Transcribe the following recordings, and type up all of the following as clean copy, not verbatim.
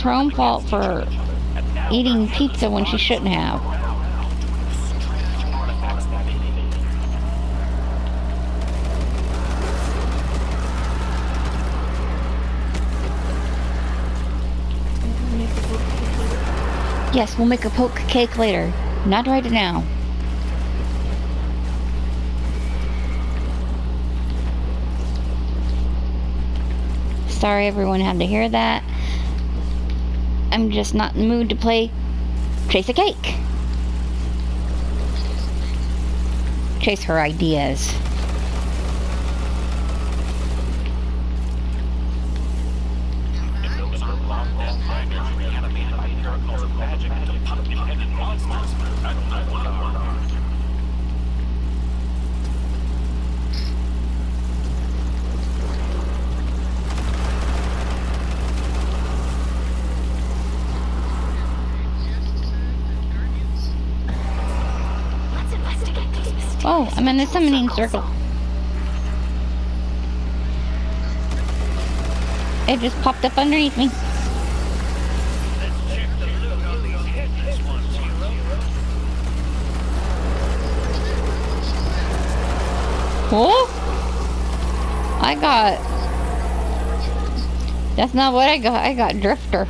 it's her own fault for eating pizza when she shouldn't have. Yes, we'll make a poke cake later. Not right now. Sorry everyone had to hear that. I'm just not in the mood to play Chase a Cake. Chase her ideas. Oh, I'm in the summoning circle. It just popped up underneath me. Oh? That's not what I got. I got Drifter.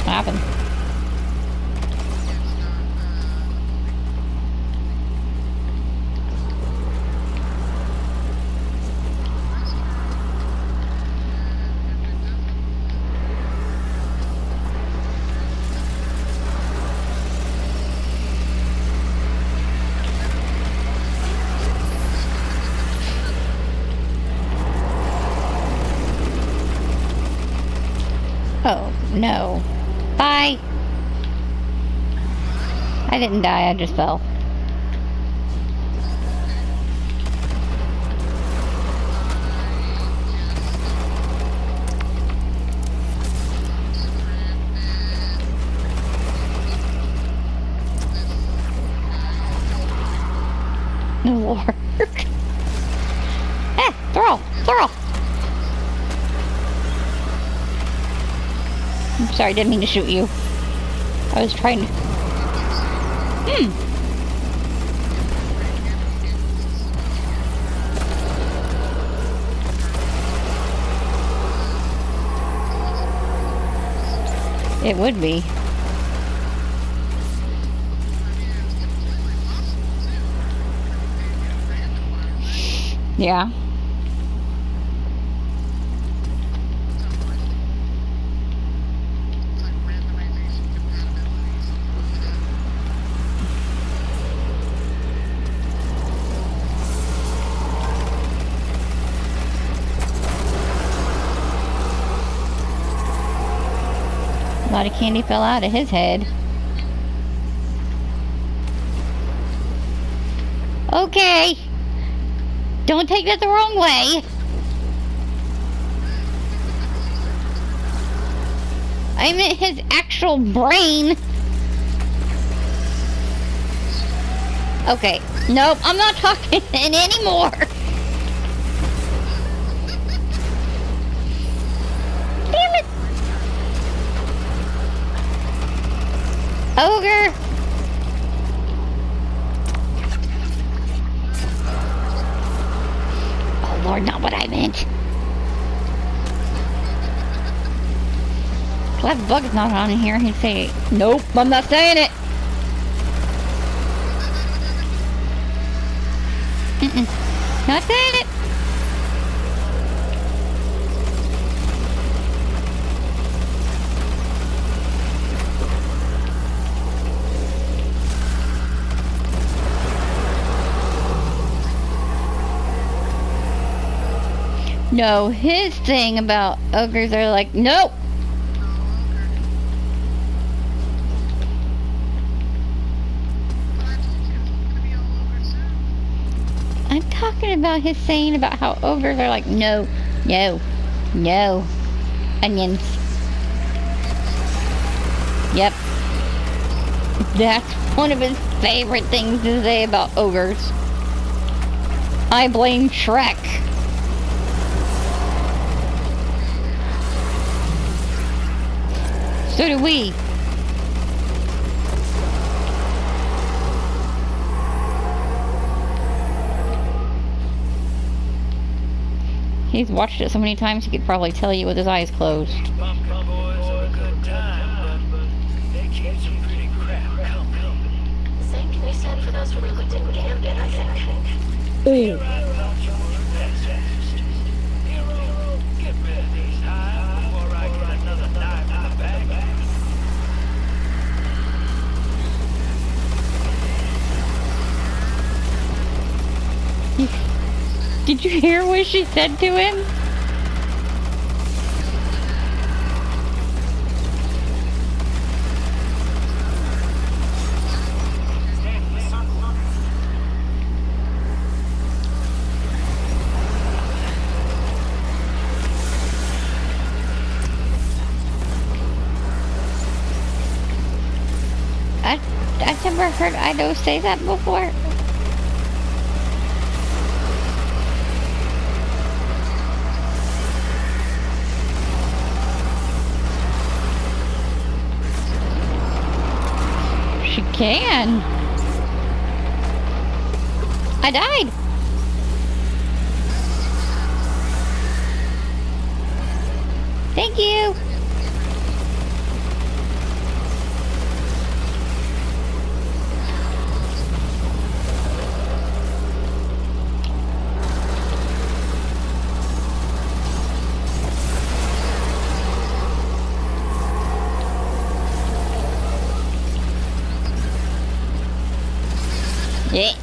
What happened? Oh, no. Bye. I didn't die, I just fell. No, Lord. Throw! I'm sorry, didn't mean to shoot you. I was trying to... It would be. Yeah. A lot of candy fell out of his head. Okay. Don't take that the wrong way. I meant his actual brain. Okay. Nope, I'm not talking anymore. Damn it. Ogre. Oh Lord, not what I meant. Glad the bug's not on in here. He'd say, nope, I'm not saying it. Not saying it. No, his thing about ogres are like, nope. I'm talking about his saying about how ogres are like, no, no, no. Onions. Yep. That's one of his favorite things to say about ogres. I blame Shrek. So do we. He's watched it so many times he could probably tell you with his eyes closed. Same can be said for those who were lived in Camden, I think. Ooh. Did you hear what she said to him? I've never heard Ido say that before. She can. I died. Thank you. Yeah.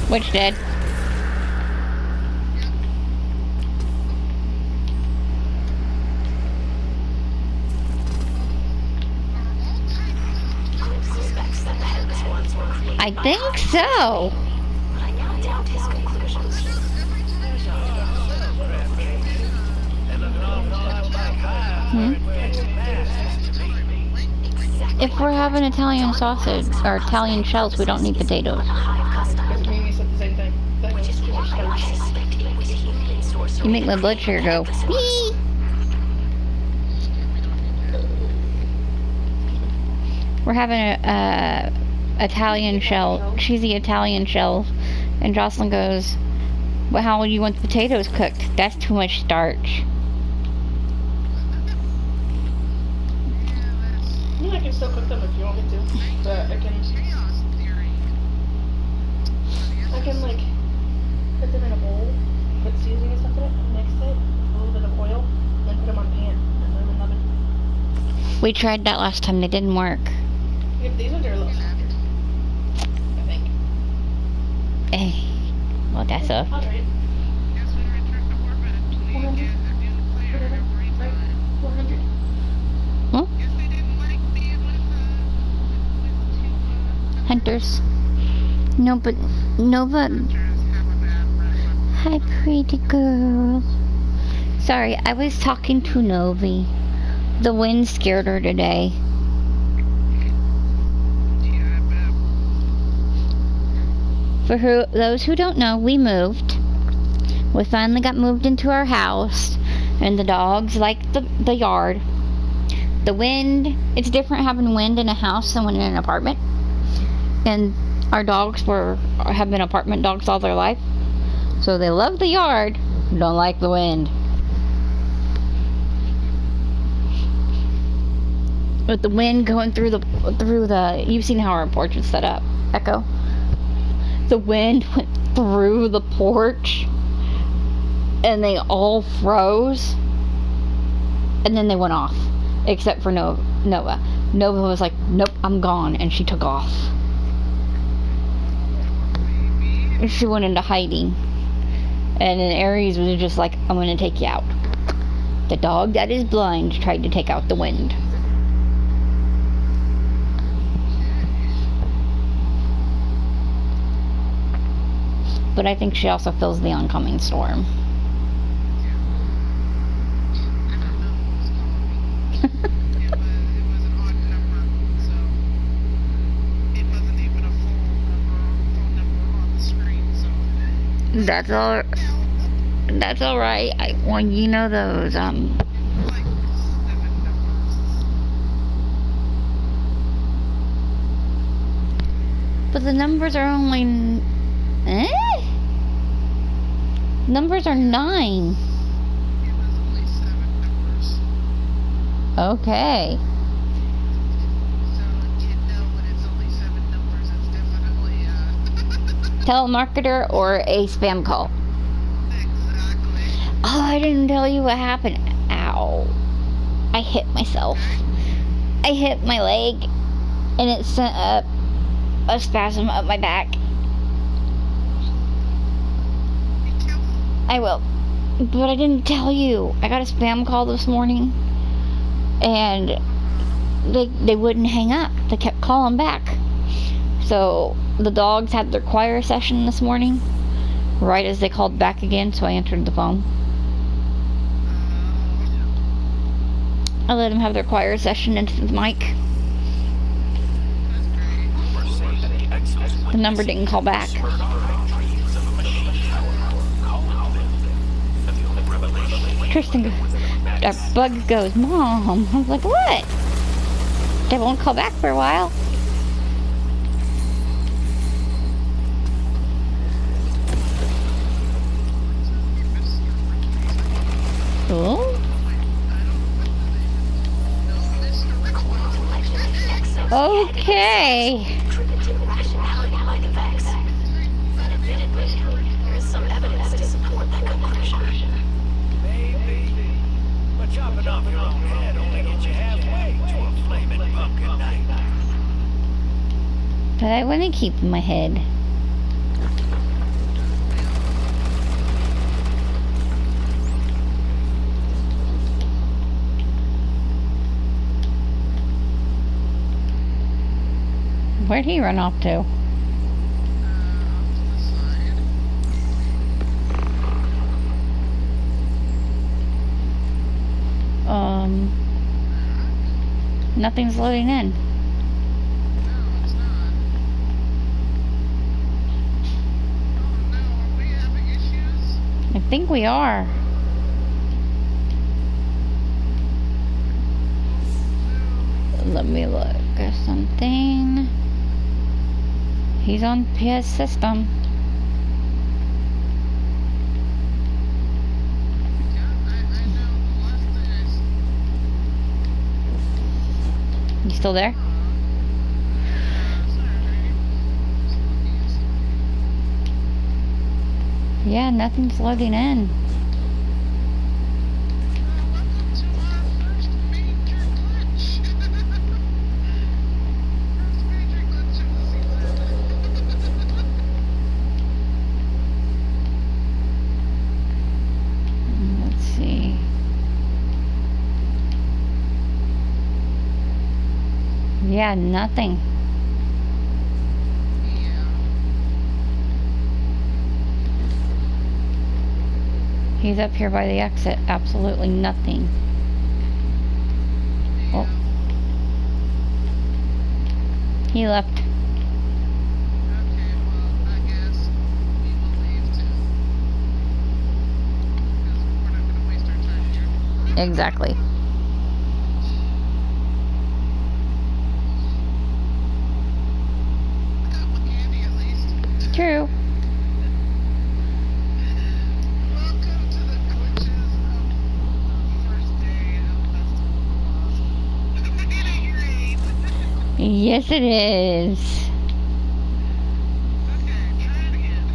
Which dead? I think so. I now doubt his conclusions. If we're having Italian sausage or Italian shells, we don't need potatoes. You make my blood sugar go. Wee! We're having a Italian shell, cheesy Italian shells, and Jocelyn goes, "Well, how would you want the potatoes cooked? That's too much starch." I can still cook them if you want me to, but I can like put them in a bowl, put seasoning and stuff in it, mix it, a little bit of oil, and then put them on a pan and then in the oven. We tried that last time, they didn't work. If these ones are a little softer, I think. Eh, well, that's a... I'll try it. 100. Whatever. Right? 100. Huh? Hunters. No, but Nova. Hi, pretty girl. Sorry, I was talking to Novi. The wind scared her today. For those who don't know, we moved. We finally got moved into our house, and the dogs like the yard. The wind, it's different having wind in a house than when in an apartment. And our dogs have been apartment dogs all their life, so they love the yard, don't like the wind. With the wind going through the you've seen how our porch is set up, Echo. The wind went through the porch, and they all froze, and then they went off, except for Nova. Nova was like, "Nope, I'm gone," and she took off. she went into hiding. And then Aries was just like, I'm gonna take you out. The dog that is blind tried to take out the wind. But I think she also feels the oncoming storm. That's all. That's all right. Well, you know those But the numbers are only. Numbers are 9. Okay. Telemarketer or a spam call. Exactly. Oh, I didn't tell you what happened. Ow. I hit myself. I hit my leg and it sent up a spasm up my back. I will. But I didn't tell you. I got a spam call this morning and they wouldn't hang up. They kept calling back. So the dogs had their choir session this morning, right as they called back again, so I answered the phone. I let them have their choir session into the mic. The number didn't call back. Tristan Bug goes, Mom. I was like, what? They won't call back for a while. Cool. Okay. There is some evidence to support that conclusion. Maybe. But chopping off your own head only gets you halfway to a flaming pumpkin night. But I want to keep my head. Where'd he run off to? Nothing's loading in. No, it's not. Oh no, are we having issues? I think we are. Let me look at something. He's on his system. Yeah, I know the last thing I You still there? Yeah, nothing's loading in. Welcome to our first major glitch. First major glitch of the season. Let's see. Yeah, nothing. Yeah. He's up here by the exit. Absolutely nothing. Oh. He left. Okay, well, I guess we will leave too. Because we're not going to waste our time here. Exactly. I got my candy at least. True. Welcome to the glitches of the first day of Festival. It ain't great. Yes, it is. Okay, try it again.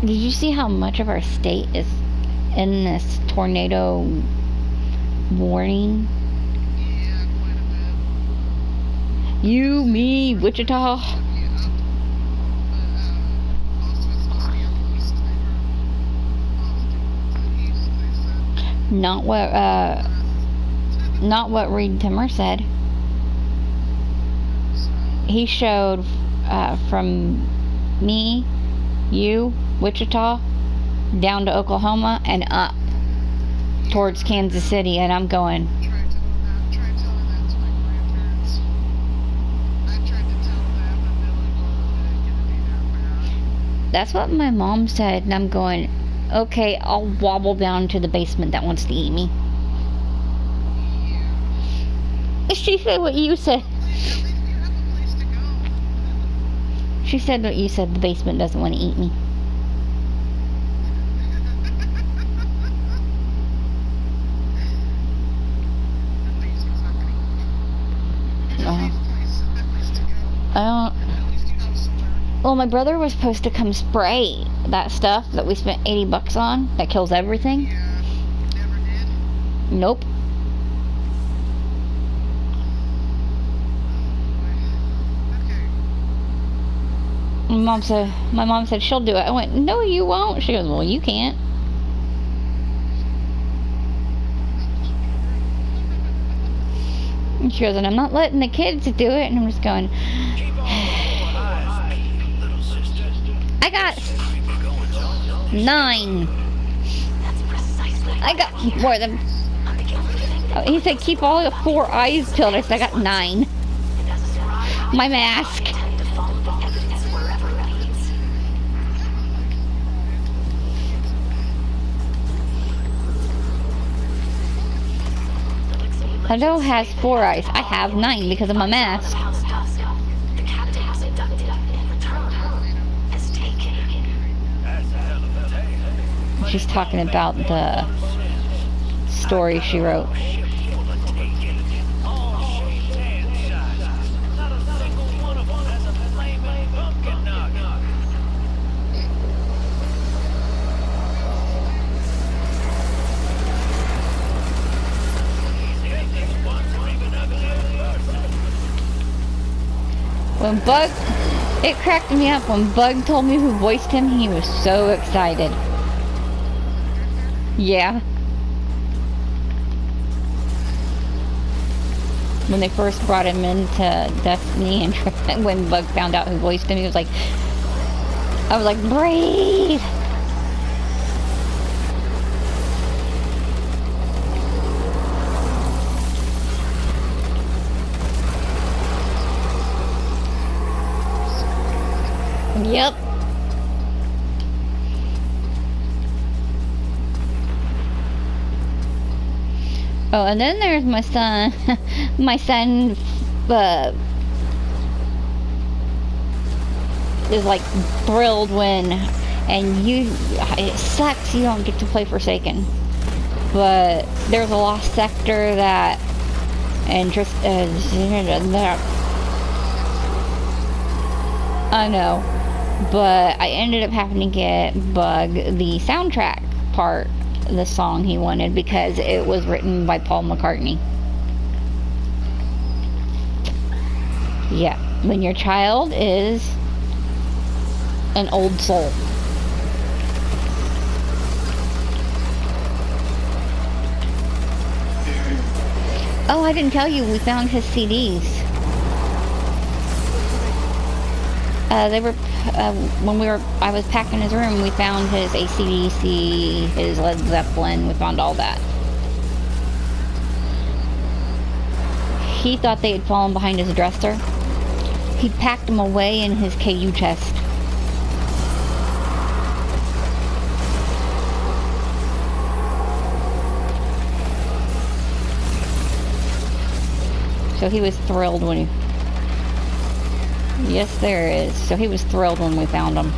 Did you see how much of our state is in this tornado warning? Yeah, quite a You, me, Wichita. Also it's supposed to be on the east side or east, they said. Not what Reed Timmer said. He showed from me, you, Wichita, down to Oklahoma and up towards Kansas City, and I'm going, Try telling that to my grandparents. I tried to tell them and they're like, oh, it ain't gonna be that bad. that's what my mom said, and I'm going, okay, I'll wobble down to the basement that wants to eat me. She said what you said. At least you have a place to go. She said what you said, the basement doesn't want to eat me. The basement's not gonna eat you. You just need a place, at least to go. I don't. At least you have somewhere. Well, my brother was supposed to come spray that stuff that we spent $80 on that kills everything. Yeah. Never did. Nope. Okay. My mom said she'll do it. I went, no, you won't. She goes, well, you can't. And she goes, and I'm not letting the kids do it. And I'm just going, Keep on your eyes peeled, little sister. I got Keep your goings on. 9. That's precisely I got more than. I'm beginning to think that He said keep all 4 eyes peeled. I said I got 9. it does a surprise. My mask. I tend to follow the evidence wherever it leads. Hado has 4 eyes. I have 9 because of my mask. House Tusk. The captain has inducted in return. Has taken. That's a hell of a tale. She's talking about the story she wrote. Ship full of taken. All shapes and sizes. Not a single one of them has a flaming pumpkin knock. These ones are even ugly in person. When Bug, it cracked me up when Bug told me who voiced him. He was so excited. Yeah. When they first brought him into Destiny, and when Bug found out who voiced him, he was like, I was like, breathe. Yep. Oh, and then there's my son. My son is like thrilled when, and it sucks you don't get to play Forsaken. But there's a lost sector that, and just, I know. But I ended up having to get Bug the soundtrack part, the song he wanted, because it was written by Paul McCartney. Yeah, when your child is an old soul. Oh, I didn't tell you, we found his CDs. They were when I was packing his room. We found his AC/DC, his Led Zeppelin. We found all that. He thought they had fallen behind his dresser. He packed them away in his KU chest. So he was thrilled when he... Yes, there is. So he was thrilled when we found him.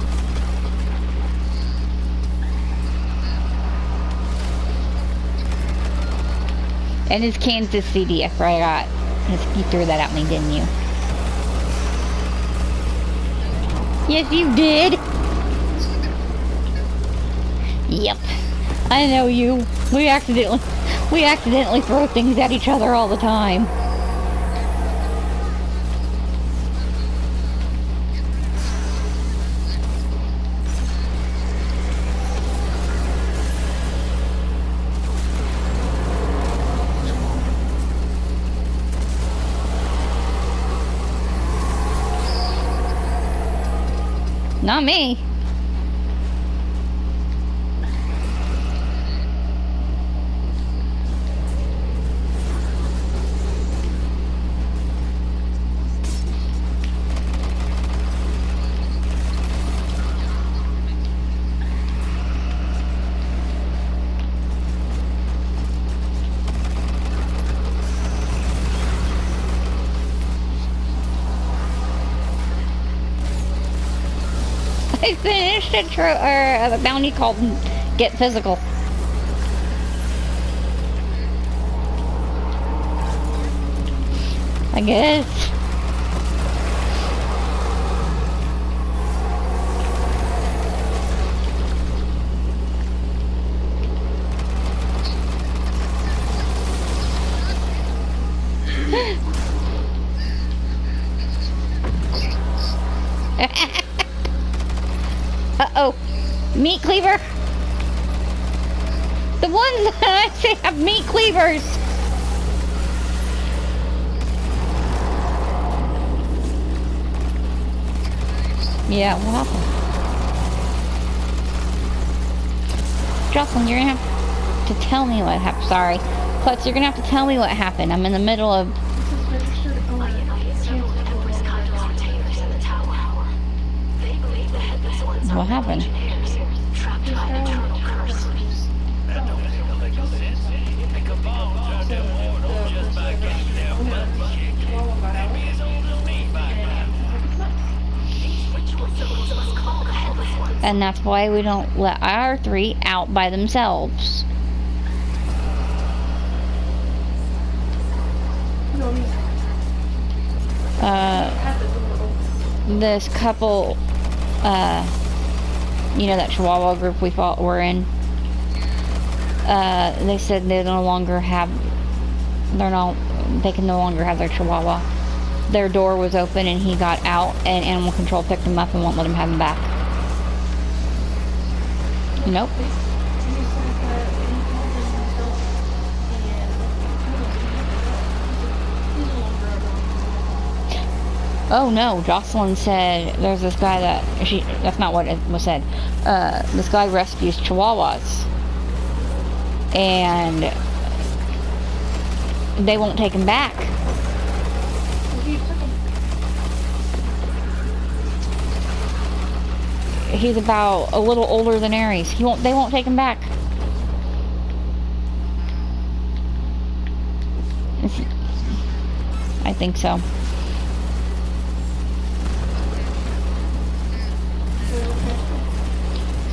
And his Kansas CD, I forgot. You threw that at me, didn't you? Yes, you did. Yep. I know you. We accidentally throw things at each other all the time. Not me. I finished a bounty called Get Physical. I guess. Uh-oh. Meat cleaver. The ones that I say have meat cleavers. Yeah, what happened? Jocelyn, you're gonna have to tell me what happened. Sorry. Klutz, you're gonna have to tell me what happened. I'm in the middle of... This is registered owner. Several Empress Condos retainers in the tower. They believe the headless ones are What happened? engineers trapped by an eternal curse. That don't make no sense. The cabal turned them mortal just by getting their butts kicked. Maybe as old as me by now. These ritual symbols must call the headless ones. And that's why we don't let our three out by themselves. No, I mean, had this little. This couple, you know, that Chihuahua group we're in, they said they no longer have, they can no longer have their Chihuahua. Their door was open and he got out and animal control picked him up and won't let him have him back. Nope. Oh no, Jocelyn said there's this guy that's not what it was said. This guy rescues Chihuahuas. And they won't take him back. He's about a little older than Aries. They won't take him back. I think so.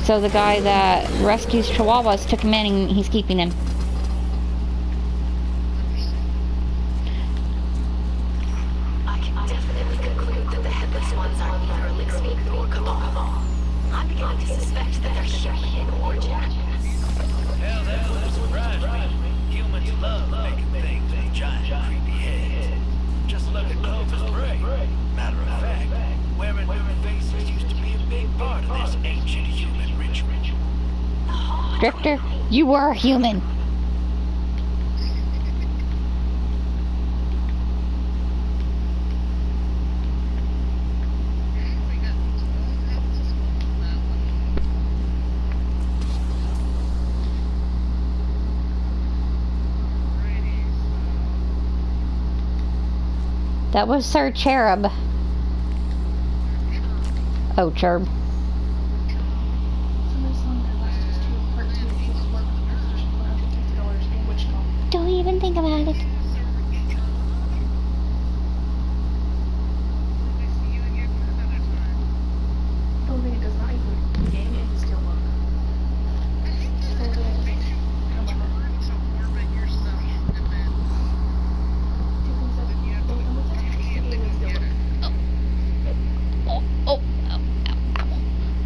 So the guy that rescues Chihuahuas took him in and he's keeping him. I can definitely conclude that the headless ones are neither Elixir nor Cabal. I'm beginning to suspect that they're human in origin. Hell, that would surprise me. Humans love making things with giant, creepy heads. Just look at Clovis Bray. Matter of fact, wearing human faces used to be a big part of this ancient human ritual. Drifter, you were a human. That was Sir Cherub. Oh, Cherub. Don't even think about it.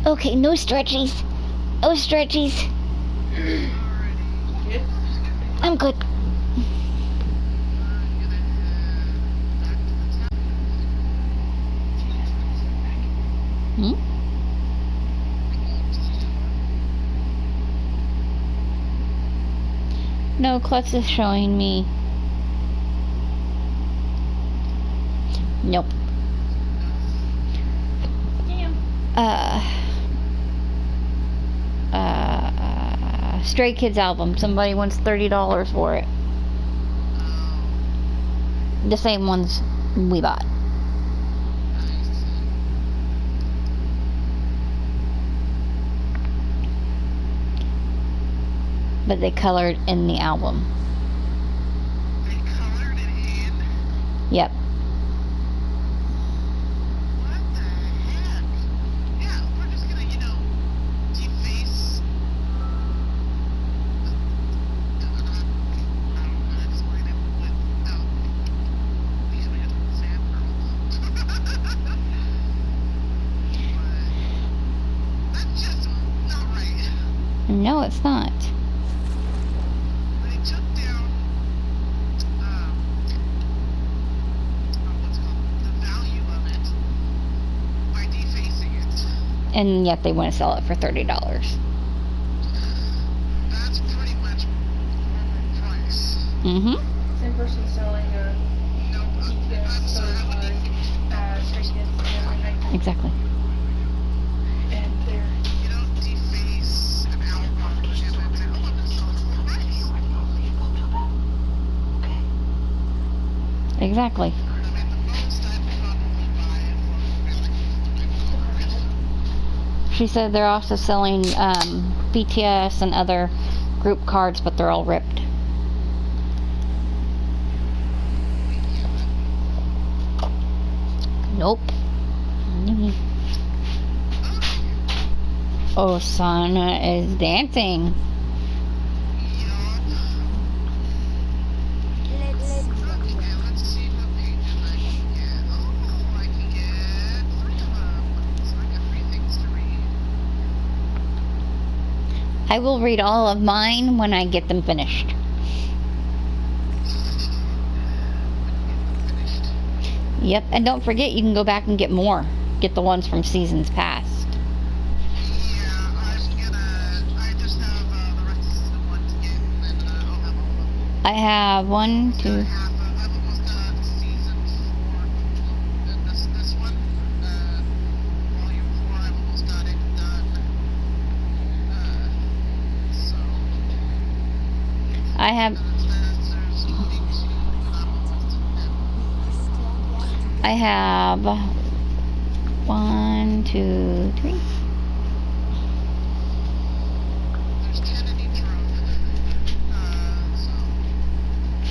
Okay, no stretchies. Oh, stretchies. I'm good. Hmm? No, Klutz is showing me. Nope. Stray Kids album. Somebody wants $30 for it. The same ones we bought. But they colored in the album. They colored it in. Yep. What the heck? Yeah, we're just gonna, deface. I don't know how to explain it without becoming a fan girl. But that's just not right. No, it's not. They took down, what's it called, the value of it by defacing it. And yet they want to sell it for $30. That's pretty much normal price. Mm-hmm. Same person selling No, I'm sorry, I would Stray Kids and everything. Exactly. And they're you don't deface an album and then say, oh, I'm gonna sell it for price. Exactly. I mean, the most I'd probably buy it for She said they're also selling BTS and other group cards, but they're all ripped. Nope. Osana is dancing. Okay, let's see what pages I can get. Oh, I can get 3 of them. So I got 3 things to read. I will read all of mine when I get them finished. Finished. Yep, and don't forget you can go back and get more. Get the ones from seasons past. Yeah, I just have the rest of season 1 to get, and then I'll have all of them. I have 1, 2. I've almost got season 4. And this one, volume 4, I've almost got it done. So. I have There's only 2, and I'm almost done. I have 1, 2, 3. There's 10 in each room. So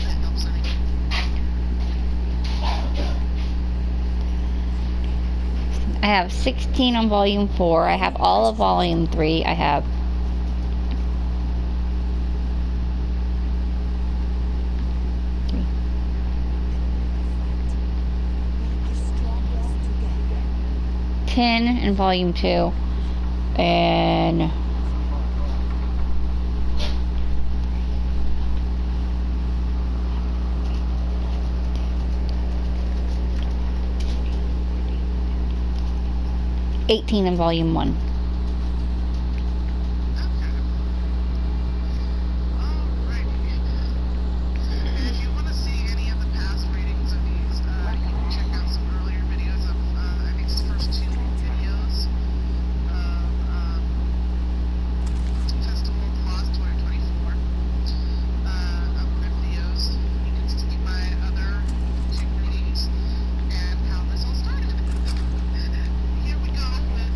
that helps any. I have 16 on volume 4. I have all of volume 3. I have in volume 2 and $18 in volume 1. If you want to see any of the past readings of these, you can check out some earlier videos of, I think it's the first 2 videos of Festival of the Lost 2024 of my videos. You can see my other 2 readings and how this all started. Here we go with,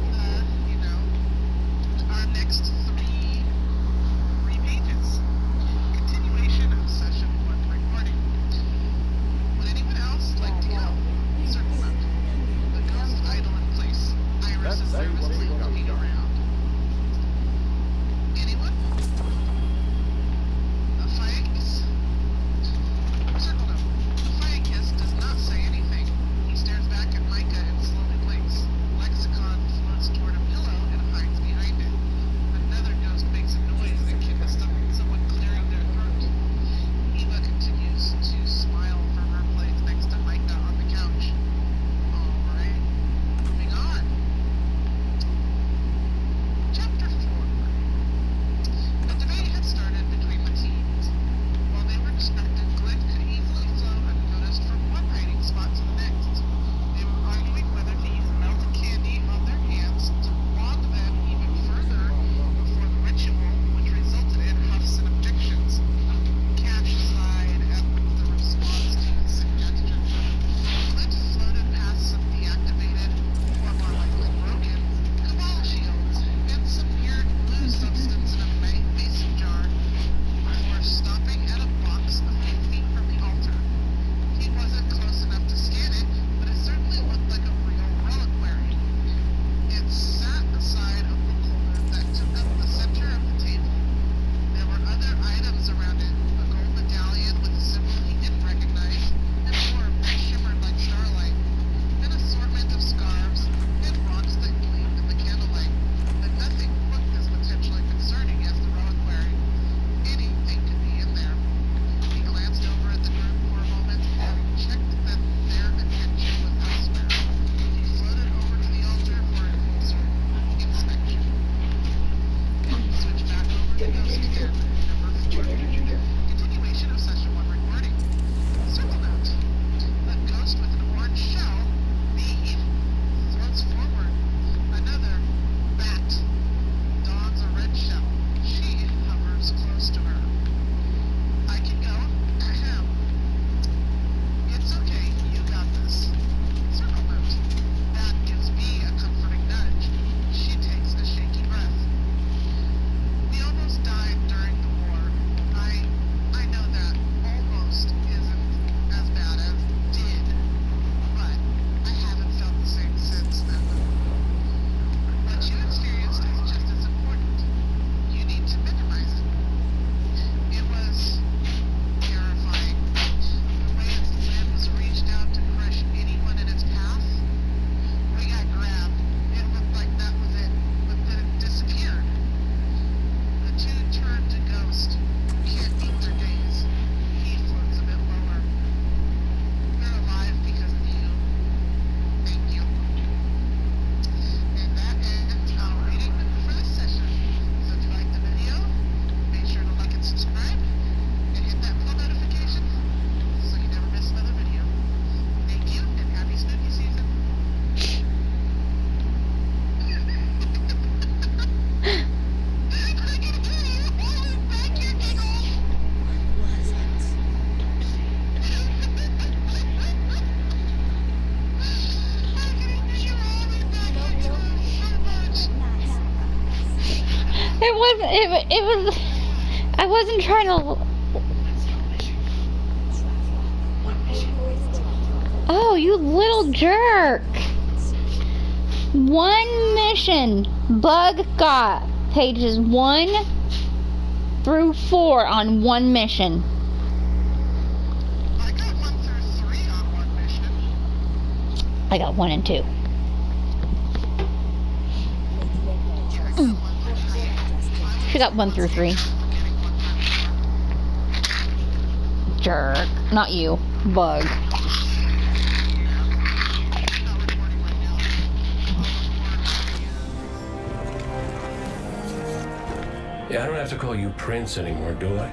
It wasn't. It was. I wasn't trying to. One mission. Oh, you little jerk! One mission. Bug got pages 1 through 4 on one mission. I got 1 through 3 on one mission. I got 1 and 2. She got 1 through 3. Jerk. Not you. Bug. Yeah, I don't have to call you Prince anymore, do I?